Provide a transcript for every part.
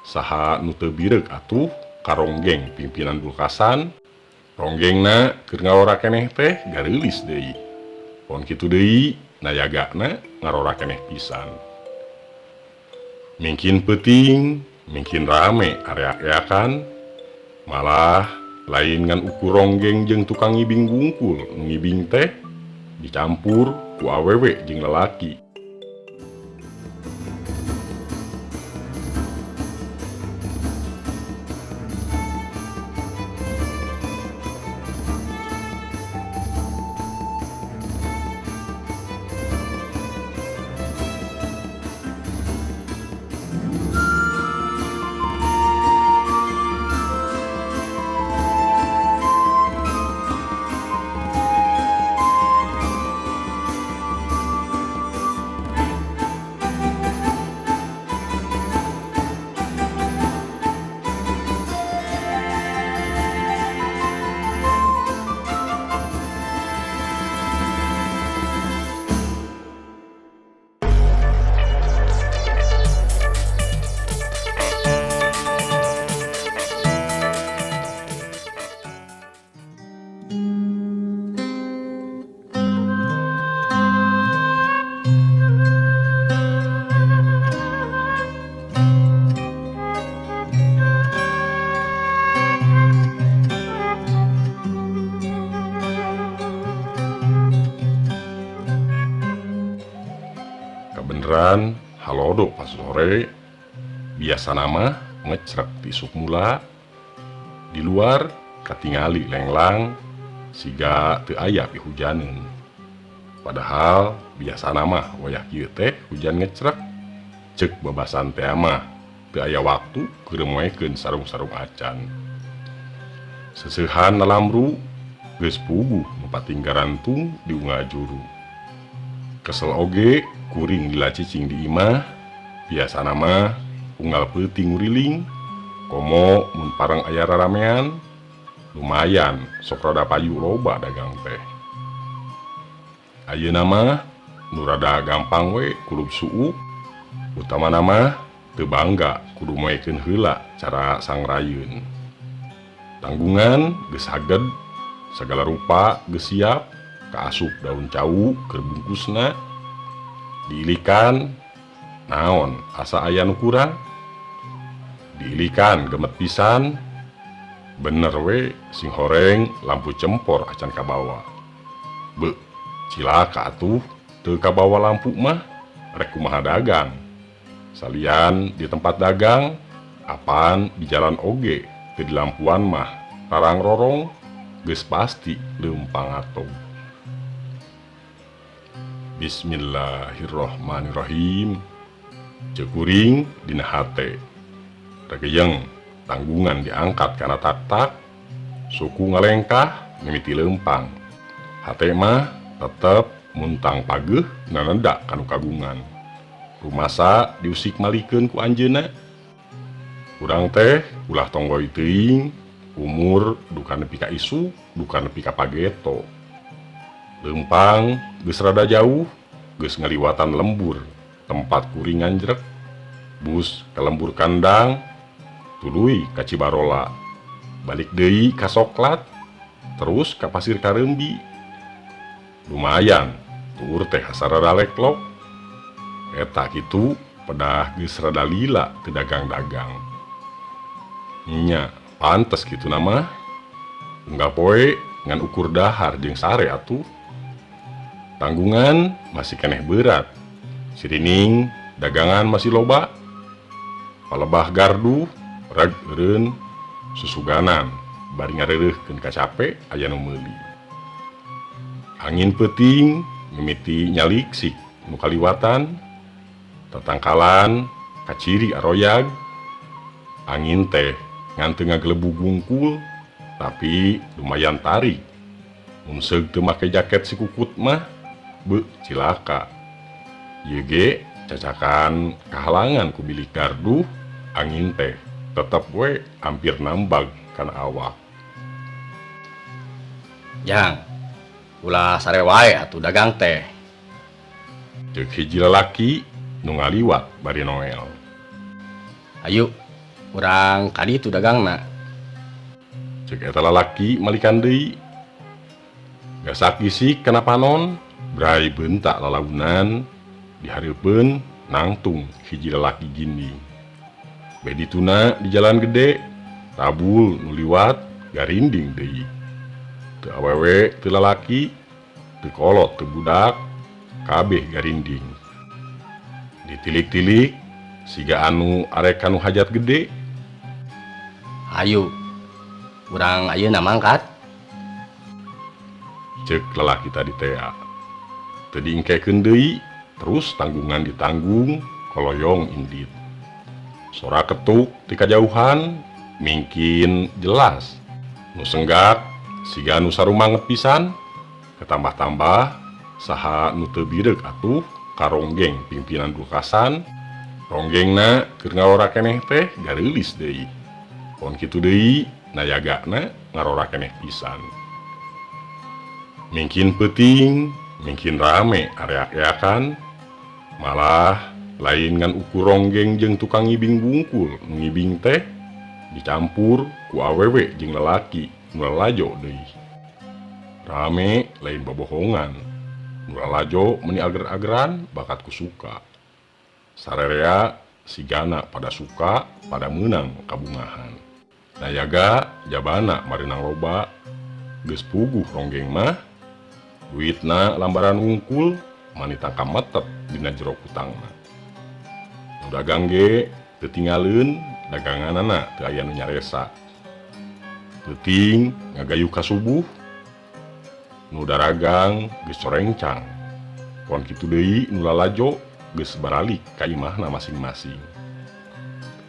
saha nu teu bireg atuh karonggeng pimpinan Bulkasan. Ronggengna keur ngarora keneh teh gareulis deui. Pon kitu deui nayagana ngarora keneh pisan. Mungkin penting, mungkin rame areak-areakan, malah lain ngan ukur ronggeng jeung tukang ngibing bungkul nu ngibing teh dicampur ku awewe jeung lalaki. Kebeneran halodo pas sore biasa nama ngecrek di sukmula di luar katingali lenglang siga teu aya pihujaneun. Padahal biasa nama wayah kieu teh hujan ngecrek ceuk babasan teh mah teu aya waktu keremoekeun sarung-sarung acan. Seseuhan nalamru geus puguh nu patinggarantung di unggal juru. Kesel oge kuring lila cicing di imah biasa nama unggal peuting nguriling komo mun parang aya raramean lumayan sok rada payu loba dagang teh. Ayeuna mah nu rada gampang we kulub suuk utama nama teu bangga kudu moekeun heula cara sangrayun. Tanggungan geus haged sagala rupa geus siap kaasup daun cawu keur bungkusna. Diilikan naon asa aya nu kurang, diilikan gemet pisan bener we sing horeng lampu cempor acan kabawa. Be cilaka atuh teu kabawa lampu mah rek kumaha dagang. Salian di tempat dagang apaan di jalan oge teu di lampuan mah tarang rorong geus pasti leumpang atau. Bismillahirrohmanirrohim. Cekuring dina hate regeyeng tanggungan diangkat kana tak-tak suku ngalengkah mimiti leumpang. Hate mah tetep muntang pageuh naneda kanu kagungan. Rumasa diusik malikeun ku anjeunna. Urang teh ulah tonggoy teuing umur duka nepi ka isu duka nepi ka pageto. Leumpang geus rada jauh geus ngaliwatan lembur tempat kuring anjrek bus ka lembur kandang tuluy ka Cibarola balik deui ka Soklat terus ka Pasir Karembi. Lumayan tuur teh sarada leklok eta kitu pedah geus rada lila teu dagang-dagang nya pantes kitu nama unggal poe ngan ukur dahar jeung sare atuh. Tanggungan masih keneh berat, sirining dagangan masih loba, palebah gardu, reg eureun susuganan, bari ngareureuhkeun ka cape aya nu meuli. Angin peuting mimiti nyalik sik nu kaliwatan, tatangkalan kaciri aroyag, angin teh ngan teu ngagelebu bungkul, tapi lumayan tarik. Mun seug teu make jaket si kukut mah be cilaka. Ieu ge cacakan kahalangan ku bilik gardu, angin teh tetep we hampir nambag kana awak. Jang, ulah sare wae atuh dagang teh. Ceuk hiji lalaki nu ngaliwat bari Noel. Ayo, Urang kadi itu dagangna. Cek eta lalaki malikan deui. Gasak gisik kana panon, brai bentak lalaunan, dihareupeun nangtung hiji lalaki ginding. Bedituna di jalan gede, tabul nu liwat garinding deui. Teu awewe teu lalaki, teu kolot teu budak, kabeh garinding. Ditilik-tilik siga anu arek anu hajat gede. Ayo. Urang ayeuna mangkat. Cek lalaki tadi tea. Teu diingkekeun deui, terus tanggungan ditanggung, koloyong indit. Sora ketuk di kajauhan, mungkin jelas. Nu senggak, siga nu sarumanget pisan, ketambah-tambah, saha nu teu bideg atuh, karonggeng pimpinan Dukasan, ronggengna keur ngarora keneh teh gareulis deui. Pon kitu deui, nayagana ngarora keneh pisan. Mungkin peuting, mungkin rame areak-areakan, malah lain ngan ukur ronggeng jeung tukang ngibing bungkul nu ngibing teh dicampur ku awewe jeung lalaki nu lalajo deui. Rame lain bobohongan, nu lalajo meuni ager-ageran bakat ku suka. Sarerea sigana pada suka, pada meunang kabungahan. Nayaga jabana marinang loba, geus puguh ronggeng mah, duitna lambaran ungkul, mani tangka metet dina jero kutangna. Nu dagang ge teu tinggalieun daganganana teu aya nu nyaresa. Teuting ngagayuh ka subuh, nu daragang geus corencang. Pon kitu deui nu lalajo geus baralik ka imahna masing-masing.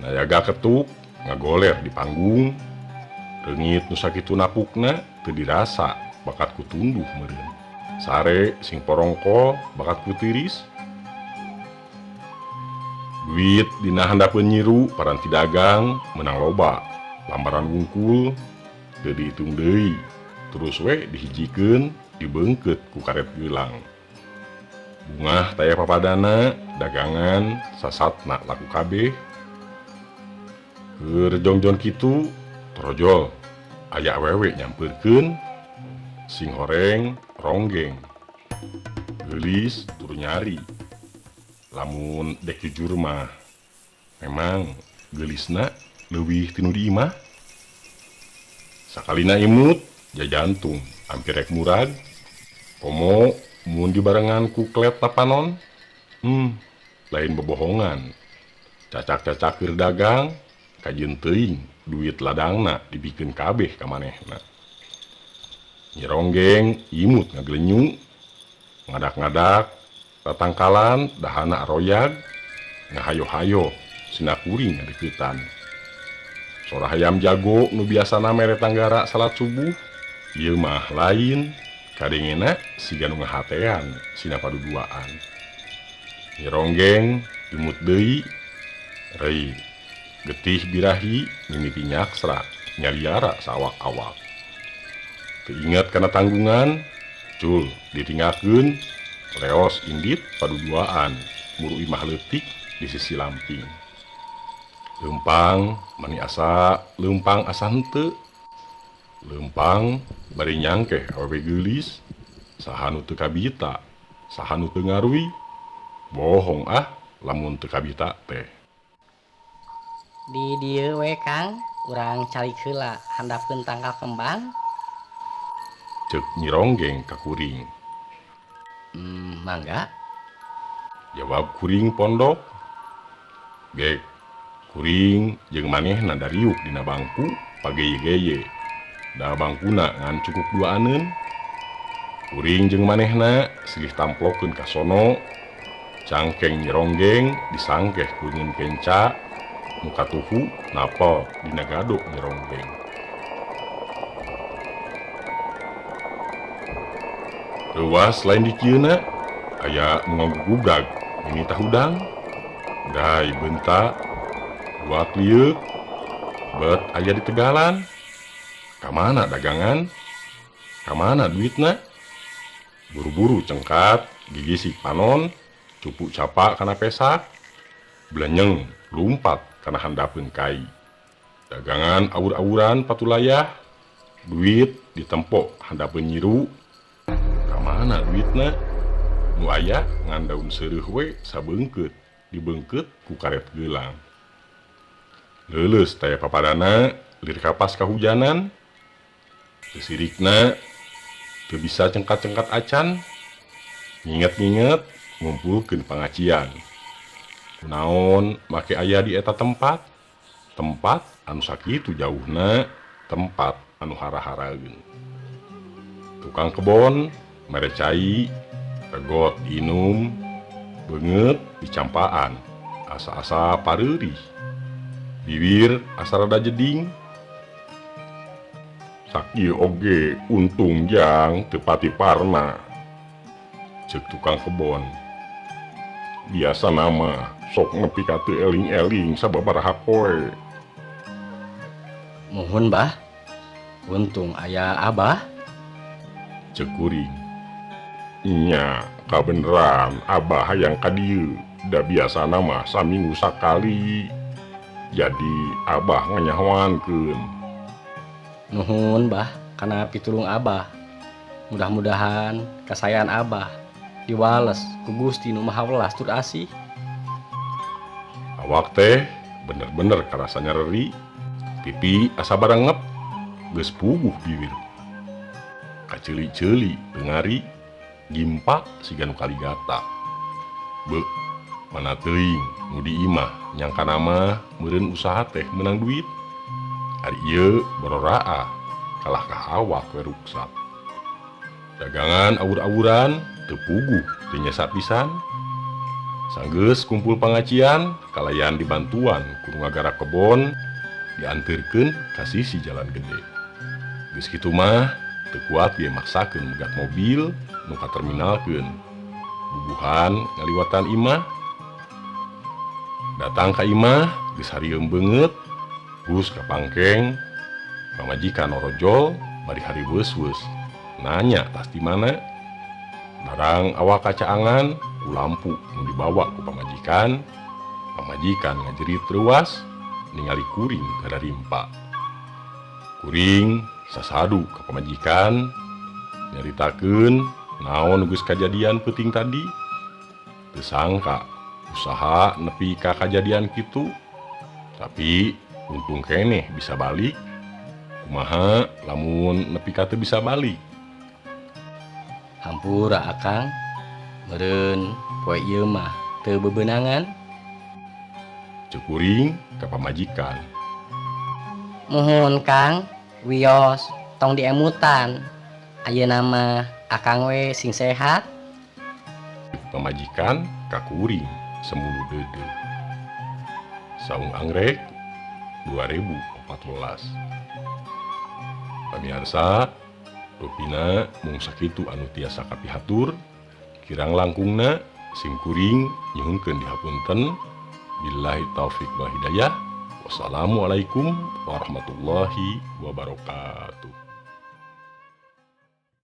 Nayaga ketuk ngagoler di panggung, reungit nu sakitu napukna teu dirasa bakat ku tunduh meureun. Sare sing porongkol bakat ku tiris. Duit dina handapeun nyiru paranti dagang menang loba, lambaran wungkul teu dihitung deui, terus we dihijikeun dibeungkeut ku karet geulang. Bungah taya papadana dagangan sasatna laku kabeh. Keur jongjon kitu trojol aya awewe nyampeurkeun, sing horeng ronggeng, geulis turu nyari. Lamun dek jujur mah memang geulisna leuwih tinu di imah. Sakalina imut jajantung hampir rek murag, komo mun dibarengan ku klet panon, lain bobohongan. Cacak-cacak keur dagang, kajeun teuing duit ladangna dibikeun kabeh ka manehna. Nyi ronggeng imut ngaglenyung, ngadak-ngadak tatangkalan dahana royag, ngahayo-hayo sina kuring ngadeuketan. Sora hayam jago nu biasana mere tanggara salat subuh, ieu mah lain, kadengena siga nu ngahatean sina paduduaan. Nyi ronggeng imut deui, rei getih birahi mimiti nyaksra nyaliara sawak-awak. Teu inget kana tanggungan, cul ditinggalkeun leos indit paduduaan muru imah leutik di sisi lamping. Leumpang mani asa leumpang asa henteu. Leumpang bari nyangkeh awewe geulis, saha nu teu kabita, saha nu teu ngaruy. Bohong lamun teu kabita teh. Di dieu we Kang, urang calik heula handapkeun tangkal kembang. Ceuk Nyi Ronggeng ka kuring. Mangga. Jawab kuring pondok. Gek, kuring jeung manehna dariuk dina bangku pageye-geye. Da bangkuna ngan cukup duaaneun. Kuring jeung manehna silih tamplokeun ka sono. Cangkeng Nyi Ronggeng disangkeh ku ngeun kenca, muka tuhu napel dina gado Nyi Ronggeng. Leuwas lain di kieuna aya nu ngagugubdag mimita hudang, gai beunta, buat liuk, bet aya di tegalan. Kamana dagangan? Kamana duitna? Buru-buru cengkat, gigi si panon, cupu capa kana pesak, belenyeng lumpat kana handapeun kai. Dagangan awur-awuran patulayah, duit ditempok handap penyiru. Kamana duitna? Nu aya ngan daun seureuh we sabeungkeut, dibeungkeut ku karet geulang. Leuleus taya papadana lir kapas kahujanan. Sesirikna teu bisa cengkat-cengkat acan. Nginget-nginget ngumpulkeun pangacian. Kunaon make aya di eta tempat? Tempat anu sakitu jauhna, tempat anu hara-haraeun. Tukang kebon mere cai, regot inum, beungeut dicampaan, asa-asa pareurih. Bibir asa rada jeding. Sakieu oge untung jang teu pati parna, ceuk tukang kebon. Biasa nama sok nepi ka teu eling-eling sababaraha poe. Muhun bah, untung aya abah. Ceuk kuring. Nya, kabeneran abah hayang ka dieu. Da biasa nama saminggu sakali. Jadi abah nganyahoankeun. Nuhun bah, kana pitulung abah. Mudah-mudahan kasayaan abah diwales ku Gusti Nu Maha Welas tur Asih. Awak teh bener-bener karasa nyeri. Pipi asa barengep, geus puguh bibir. Kaceuli-ceuli beungari, gimpak siga nu kaligata. Beuk, mana teuing nu di imah nyangka nama meureun usaha teh menang duit. Ari ieu bororaa kalah ka awak we ruksat. Dagangan awur-awuran teu puguh teu nyesa pisan. Sanggeus kumpul pangacian kalayan dibantuan ku nu ngagara kebon dianterkeun ka sisi jalan gede. Geus kitu mah teu kuat ge maksakeun megat mobil nu katerminalkeun. Bubuhan ngaliwatan imah. Datang ka imah geus harieum beungeut, gus ka pangkeng. Pamajikan orojol bari hari weus-weus. Nanya tas di mana? Barang awak kacaangan ku lampu nu dibawa ku pamajikan. Pamajikan ngajerit ruas ningali kuring kada rimpa. Kuring sasadu ka pamajikan nyaritakeun naon geus kajadian peuting tadi. Teu sangka usaha nepi ka kajadian kitu. Tapi untung keneh bisa balik. Kumaha lamun nepi ka teu bisa balik? Hampura Akang, meureun poe ieu mah teu bebeunangan. Ceuk kuring ka pamajikan. Muhun Kang, wios tong diemutan. Ayeuna mah Akang we sing sehat. Pamajikan ka kuring semulu dede. Saung Anggrek 2014. Pamirsa, rupina mung sakitu anu tiasa kapihatur. Kirang langkungna sing kuring nyuhunkeun dihapunten. Billahi taufik wal hidayah. Wassalamualaikum warahmatullahi wabarakatuh.